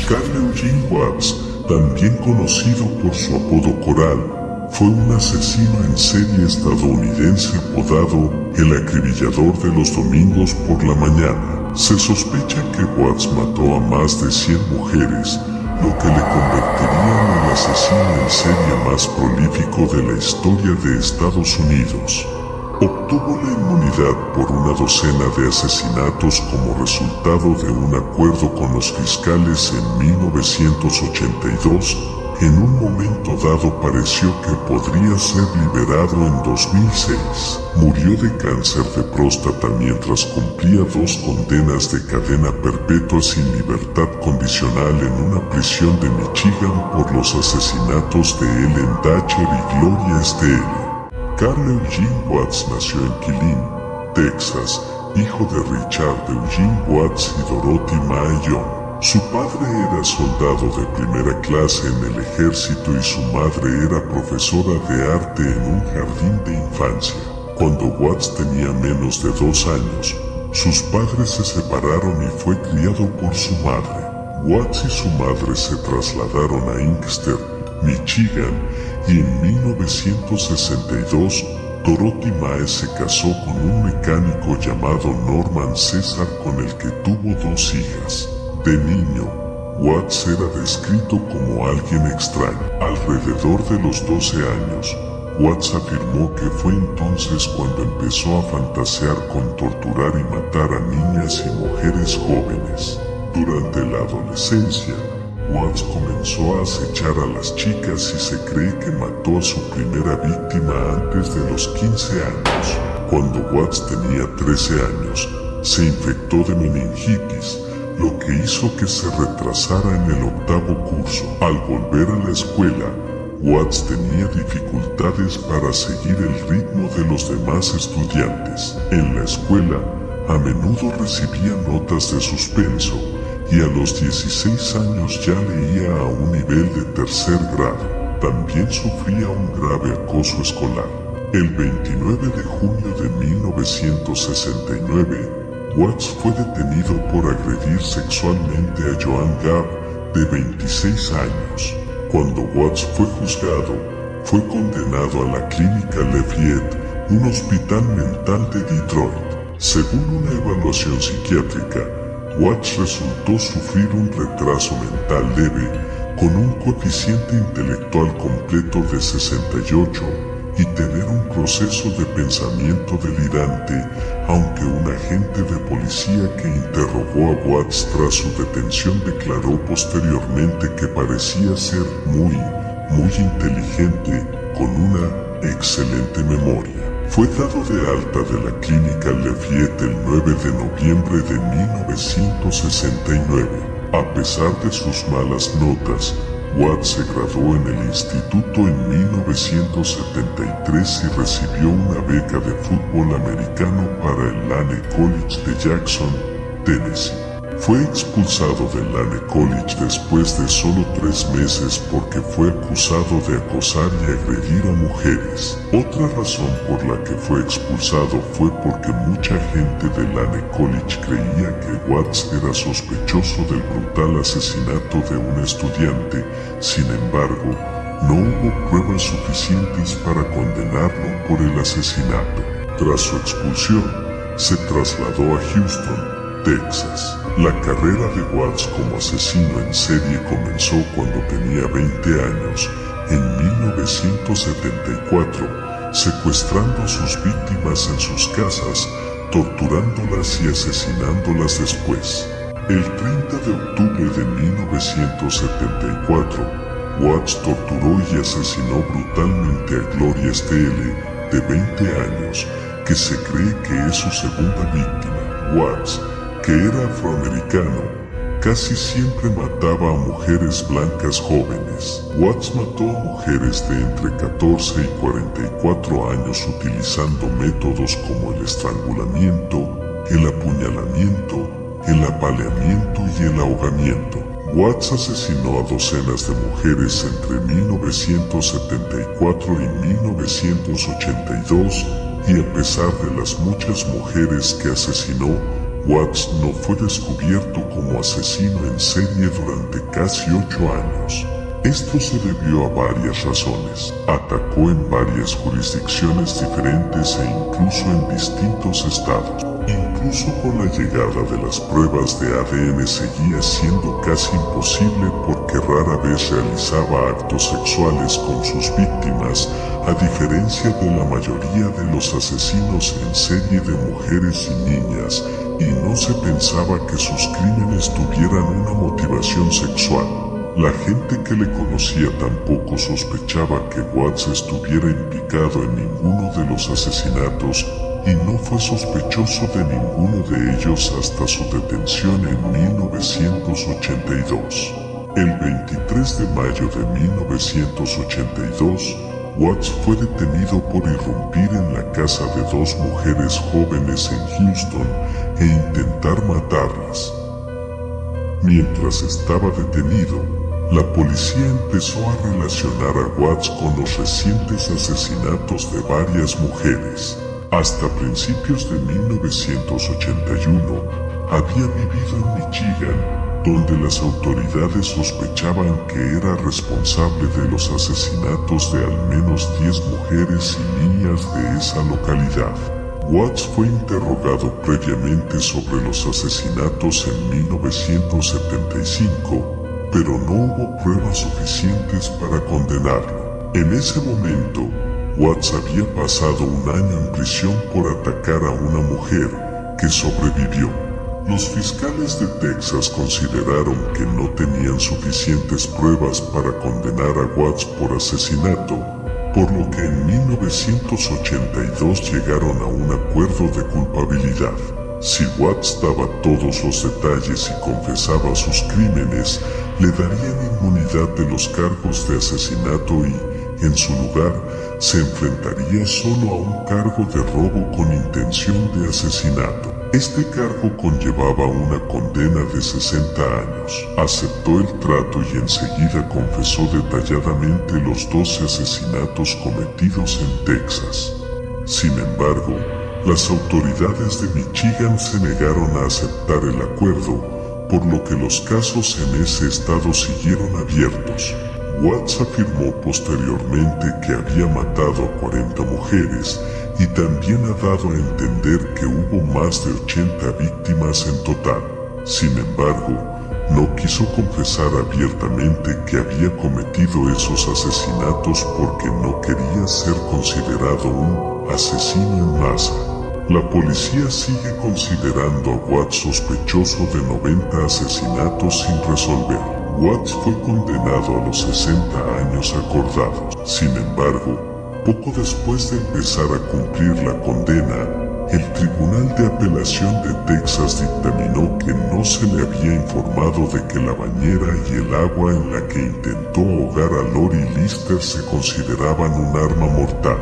Carl Eugene Watts, también conocido por su apodo Coral, fue un asesino en serie estadounidense apodado el acribillador de los domingos por la mañana. Se sospecha que Watts mató a más de 100 mujeres, lo que le convertiría en el asesino en serie más prolífico de la historia de Estados Unidos. Obtuvo la inmunidad por una docena de asesinatos como resultado de un acuerdo con los fiscales en 1982. En un momento dado pareció que podría ser liberado en 2006. Murió de cáncer de próstata mientras cumplía 2 condenas de cadena perpetua sin libertad condicional en una prisión de Michigan por los asesinatos de Ellen Dacher y Gloria Estelle. Carl Eugene Watts nació en Killeen, Texas, hijo de Richard Eugene Watts y Dorothy Mae Young. Su padre era soldado de primera clase en el ejército y su madre era profesora de arte en un jardín de infancia. Cuando Watts tenía menos de 2 años, sus padres se separaron y fue criado por su madre. Watts y su madre se trasladaron a Inkster, Michigan, y en 1962, Dorothy Mae se casó con un mecánico llamado Norman Cesar con el que tuvo 2 hijas. De niño, Watts era descrito como alguien extraño. Alrededor de los 12 años, Watts afirmó que fue entonces cuando empezó a fantasear con torturar y matar a niñas y mujeres jóvenes. Durante la adolescencia, Watts comenzó a acechar a las chicas y se cree que mató a su primera víctima antes de los 15 años. Cuando Watts tenía 13 años, se infectó de meningitis, lo que hizo que se retrasara en el 8º curso. Al volver a la escuela, Watts tenía dificultades para seguir el ritmo de los demás estudiantes. En la escuela, a menudo recibía notas de suspenso, y a los 16 años ya leía a un nivel de 3er grado. También sufría un grave acoso escolar. El 29 de junio de 1969, Watts fue detenido por agredir sexualmente a Joan Gabb, de 26 años. Cuando Watts fue juzgado, fue condenado a la Clínica Lafayette, un hospital mental de Detroit. Según una evaluación psiquiátrica, Watts resultó sufrir un retraso mental leve, con un coeficiente intelectual completo de 68, y tener un proceso de pensamiento delirante, aunque un agente de policía que interrogó a Watts tras su detención declaró posteriormente que parecía ser muy inteligente, con una excelente memoria. Fue dado de alta de la Clínica Lafayette el 9 de noviembre de 1969. A pesar de sus malas notas, Watts se graduó en el instituto en 1973 y recibió una beca de fútbol americano para el Lane College de Jackson, Tennessee. Fue expulsado del Lane College después de solo 3 meses porque fue acusado de acosar y agredir a mujeres. Otra razón por la que fue expulsado fue porque mucha gente del Lane College creía que Watts era sospechoso del brutal asesinato de un estudiante. Sin embargo, no hubo pruebas suficientes para condenarlo por el asesinato. Tras su expulsión, se trasladó a Houston, Texas. La carrera de Watts como asesino en serie comenzó cuando tenía 20 años, en 1974, secuestrando a sus víctimas en sus casas, torturándolas y asesinándolas después. El 30 de octubre de 1974, Watts torturó y asesinó brutalmente a Gloria Estelle, de 20 años, que se cree que es su segunda víctima. Watts, que era afroamericano, casi siempre mataba a mujeres blancas jóvenes. Watts mató a mujeres de entre 14 y 44 años utilizando métodos como el estrangulamiento, el apuñalamiento, el apaleamiento y el ahogamiento. Watts asesinó a docenas de mujeres entre 1974 y 1982, y a pesar de las muchas mujeres que asesinó, Watts no fue descubierto como asesino en serie durante casi 8 años. Esto se debió a varias razones. Atacó en varias jurisdicciones diferentes e incluso en distintos estados. Incluso con la llegada de las pruebas de ADN seguía siendo casi imposible porque rara vez realizaba actos sexuales con sus víctimas, a diferencia de la mayoría de los asesinos en serie de mujeres y niñas, y no se pensaba que sus crímenes tuvieran una motivación sexual. La gente que le conocía tampoco sospechaba que Watts estuviera implicado en ninguno de los asesinatos y no fue sospechoso de ninguno de ellos hasta su detención en 1982. El 23 de mayo de 1982, Watts fue detenido por irrumpir en la casa de 2 mujeres jóvenes en Houston e intentar matarlas. Mientras estaba detenido, la policía empezó a relacionar a Watts con los recientes asesinatos de varias mujeres. Hasta principios de 1981, había vivido en Michigan, donde las autoridades sospechaban que era responsable de los asesinatos de al menos 10 mujeres y niñas de esa localidad. Watts fue interrogado previamente sobre los asesinatos en 1975, pero no hubo pruebas suficientes para condenarlo. En ese momento, Watts había pasado un año en prisión por atacar a una mujer que sobrevivió. Los fiscales de Texas consideraron que no tenían suficientes pruebas para condenar a Watts por asesinato, por lo que en 1982 llegaron a un acuerdo de culpabilidad. Si Watts daba todos los detalles y confesaba sus crímenes, le darían inmunidad de los cargos de asesinato y, en su lugar, se enfrentaría solo a un cargo de robo con intención de asesinato. Este cargo conllevaba una condena de 60 años. Aceptó el trato y enseguida confesó detalladamente los 12 asesinatos cometidos en Texas. Sin embargo, las autoridades de Michigan se negaron a aceptar el acuerdo, por lo que los casos en ese estado siguieron abiertos. Watts afirmó posteriormente que había matado a 40 mujeres y también ha dado a entender que hubo más de 80 víctimas en total. Sin embargo, no quiso confesar abiertamente que había cometido esos asesinatos porque no quería ser considerado un asesino en masa. La policía sigue considerando a Watts sospechoso de 90 asesinatos sin resolver. Watts fue condenado a los 60 años acordados. Sin embargo, poco después de empezar a cumplir la condena, el Tribunal de Apelación de Texas dictaminó que no se le había informado de que la bañera y el agua en la que intentó ahogar a Lori Lister se consideraban un arma mortal.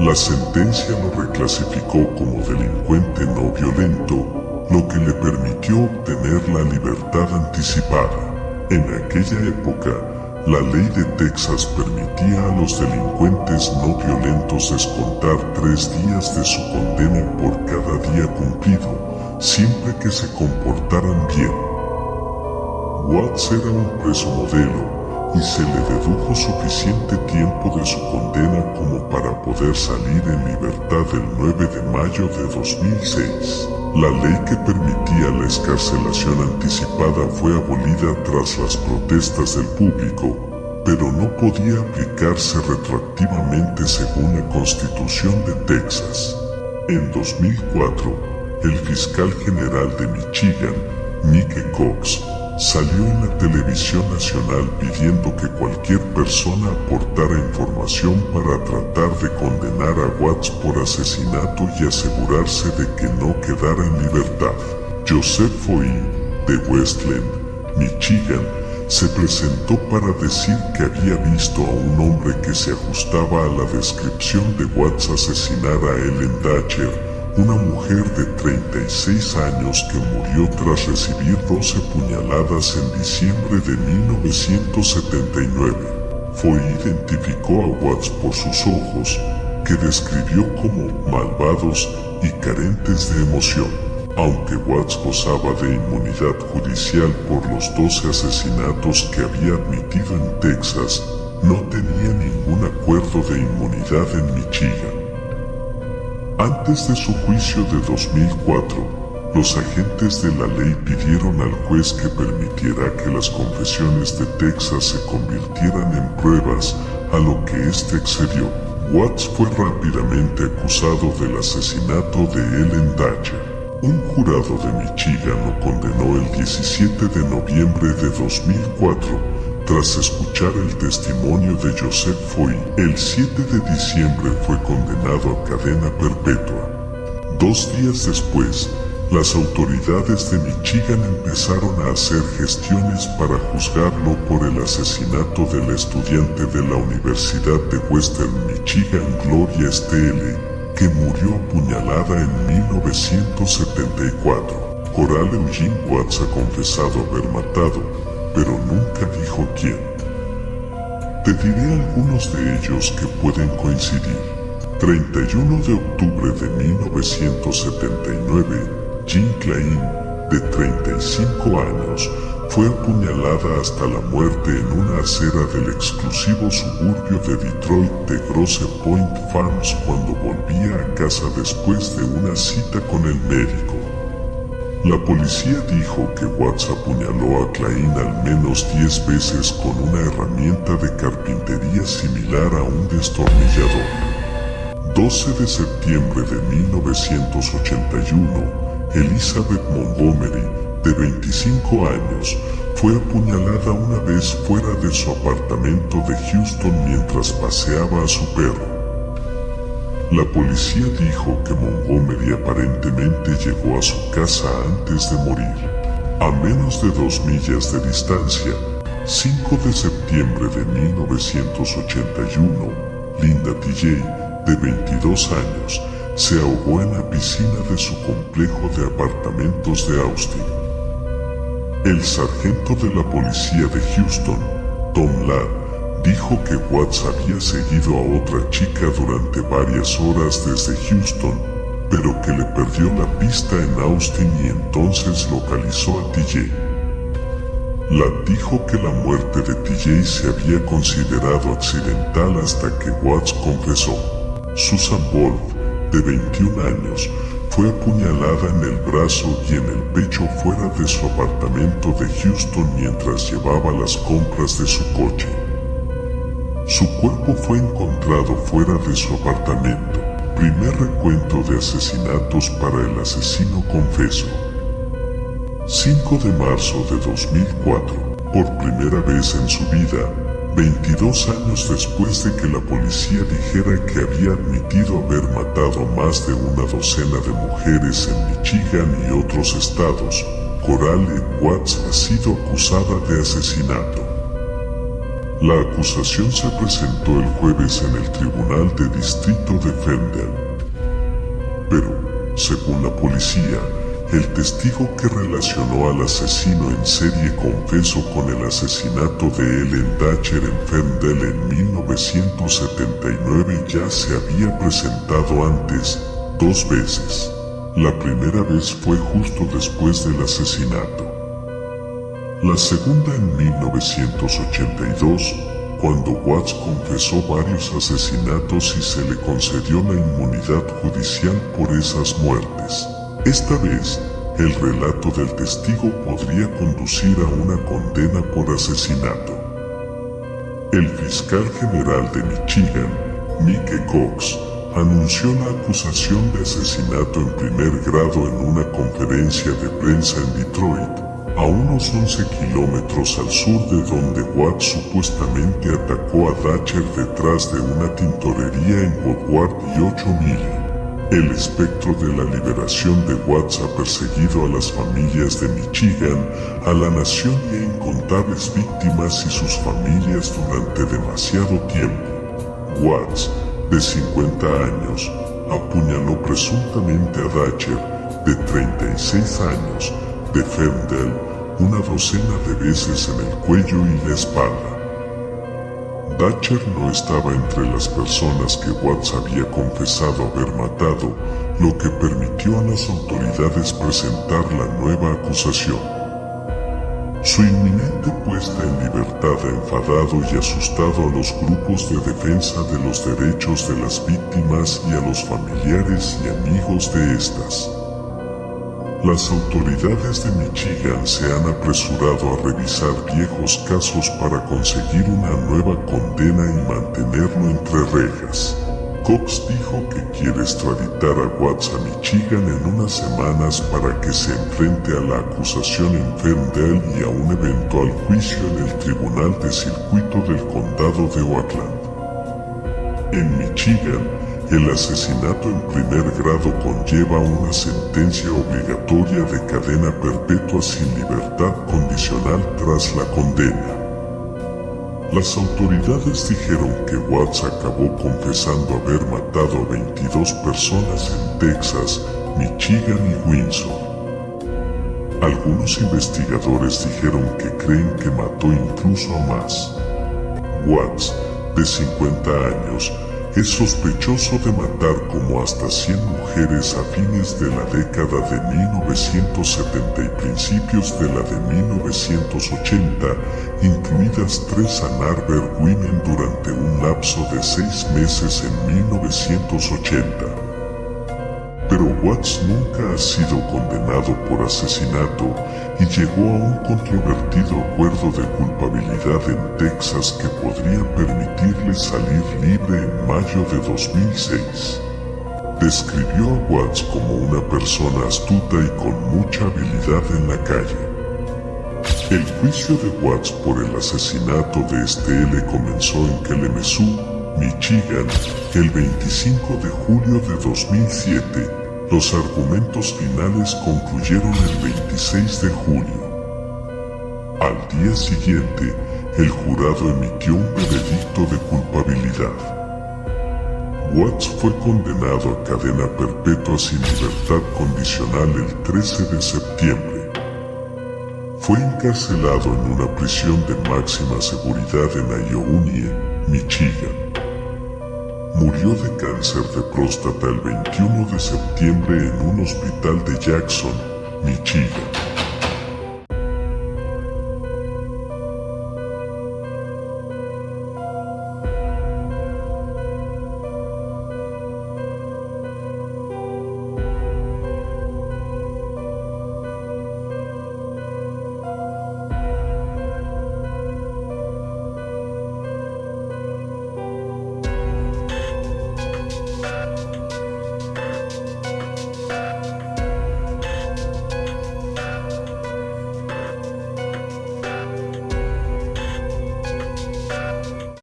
La sentencia lo reclasificó como delincuente no violento, lo que le permitió obtener la libertad anticipada. En aquella época, la ley de Texas permitía a los delincuentes no violentos descontar 3 días de su condena por cada día cumplido, siempre que se comportaran bien. Watts era un preso modelo, y se le dedujo suficiente tiempo de su condena como para poder salir en libertad el 9 de mayo de 2006. La ley que permitía la excarcelación anticipada fue abolida tras las protestas del público, pero no podía aplicarse retroactivamente según la Constitución de Texas. En 2004, el fiscal general de Michigan, Nick Cox, salió en la televisión nacional pidiendo que cualquier persona aportara información para tratar de condenar a Watts por asesinato y asegurarse de que no quedara en libertad. Joseph Foy, de Westland, Michigan, se presentó para decir que había visto a un hombre que se ajustaba a la descripción de Watts asesinar a Ellen Dacher, una mujer de 36 años que murió tras recibir 12 puñaladas en diciembre de 1979. Foy identificó a Watts por sus ojos, que describió como malvados y carentes de emoción. Aunque Watts gozaba de inmunidad judicial por los 12 asesinatos que había admitido en Texas, no tenía ningún acuerdo de inmunidad en Michigan. Antes de su juicio de 2004, los agentes de la ley pidieron al juez que permitiera que las confesiones de Texas se convirtieran en pruebas, a lo que éste accedió. Watts fue rápidamente acusado del asesinato de Ellen Dacher. Un jurado de Michigan lo condenó el 17 de noviembre de 2004, tras escuchar el testimonio de Joseph Foy. El 7 de diciembre fue condenado a cadena perpetua. 2 días después, las autoridades de Michigan empezaron a hacer gestiones para juzgarlo por el asesinato del estudiante de la Universidad de Western Michigan, Gloria Steele, que murió apuñalada en 1974. Coral Eugene Watts ha confesado haber matado, pero nunca dijo quién. Te diré algunos de ellos que pueden coincidir. 31 de octubre de 1979, Jean Klein, de 35 años, fue apuñalada hasta la muerte en una acera del exclusivo suburbio de Detroit de Grosse Point Farms cuando volvía a casa después de una cita con el médico. La policía dijo que Watts apuñaló a Klein al menos 10 veces con una herramienta de carpintería similar a un destornillador. 12 de septiembre de 1981, Elizabeth Montgomery, de 25 años, fue apuñalada una vez fuera de su apartamento de Houston mientras paseaba a su perro. La policía dijo que Montgomery aparentemente llegó a su casa antes de morir. A menos de 2 millas de distancia, 5 de septiembre de 1981, Linda TJ, de 22 años, se ahogó en la piscina de su complejo de apartamentos de Austin. El sargento de la policía de Houston, Tom Ladd, dijo que Watts había seguido a otra chica durante varias horas desde Houston, pero que le perdió la pista en Austin y entonces localizó a TJ. Ladd dijo que la muerte de TJ se había considerado accidental hasta que Watts confesó. Susan Wolf, de 21 años, fue apuñalada en el brazo y en el pecho fuera de su apartamento de Houston mientras llevaba las compras de su coche. Su cuerpo fue encontrado fuera de su apartamento. Primer recuento de asesinatos para el asesino confeso. 5 de marzo de 2004. Por primera vez en su vida, 22 años después de que la policía dijera que había admitido haber matado más de una docena de mujeres en Michigan y otros estados, Coralie Watts ha sido acusada de asesinato. La acusación se presentó el jueves en el Tribunal de Distrito de Ferndale. Pero, según la policía, el testigo que relacionó al asesino en serie confeso con el asesinato de Ellen Dacher en Ferndale en 1979 ya se había presentado antes, 2 veces. La primera vez fue justo después del asesinato. La segunda en 1982, cuando Watts confesó varios asesinatos y se le concedió la inmunidad judicial por esas muertes. Esta vez, el relato del testigo podría conducir a una condena por asesinato. El fiscal general de Michigan, Mike Cox, anunció la acusación de asesinato en primer grado en una conferencia de prensa en Detroit, a unos 11 kilómetros al sur de donde Watts supuestamente atacó a Dacher detrás de una tintorería en Woodward y 8 Mile. El espectro de la liberación de Watts ha perseguido a las familias de Michigan, a la nación y a incontables víctimas y sus familias durante demasiado tiempo. Watts, de 50 años, apuñaló presuntamente a Dacher, de 36 años, de Ferndale, una docena de veces en el cuello y la espalda. Thatcher no estaba entre las personas que Watts había confesado haber matado, lo que permitió a las autoridades presentar la nueva acusación. Su inminente puesta en libertad ha enfadado y asustado a los grupos de defensa de los derechos de las víctimas y a los familiares y amigos de estas. Las autoridades de Michigan se han apresurado a revisar viejos casos para conseguir una nueva condena y mantenerlo entre rejas. Cox dijo que quiere extraditar a Watts a Michigan en unas semanas para que se enfrente a la acusación en Ferndale y a un eventual juicio en el Tribunal de Circuito del Condado de Oakland. En Michigan, el asesinato en primer grado conlleva una sentencia obligatoria de cadena perpetua sin libertad condicional tras la condena. Las autoridades dijeron que Watts acabó confesando haber matado a 22 personas en Texas, Michigan y Windsor. Algunos investigadores dijeron que creen que mató incluso a más. Watts, de 50 años, es sospechoso de matar como hasta 100 mujeres a fines de la década de 1970 y principios de la de 1980, incluidas 3 Ann Arbor Women durante un lapso de 6 meses en 1980. Pero Watts nunca ha sido condenado por asesinato y llegó a un controvertido acuerdo de culpabilidad en Texas que podría permitirle salir libre en mayo de 2006. Describió a Watts como una persona astuta y con mucha habilidad en la calle. El juicio de Watts por el asesinato de Estelle comenzó en Kalamazoo, Michigan, el 25 de julio de 2007. Los argumentos finales concluyeron el 26 de julio. Al día siguiente, el jurado emitió un veredicto de culpabilidad. Watts fue condenado a cadena perpetua sin libertad condicional el 13 de septiembre. Fue encarcelado en una prisión de máxima seguridad en Iowa, Michigan. Murió de cáncer de próstata el 21 de septiembre en un hospital de Jackson, Michigan.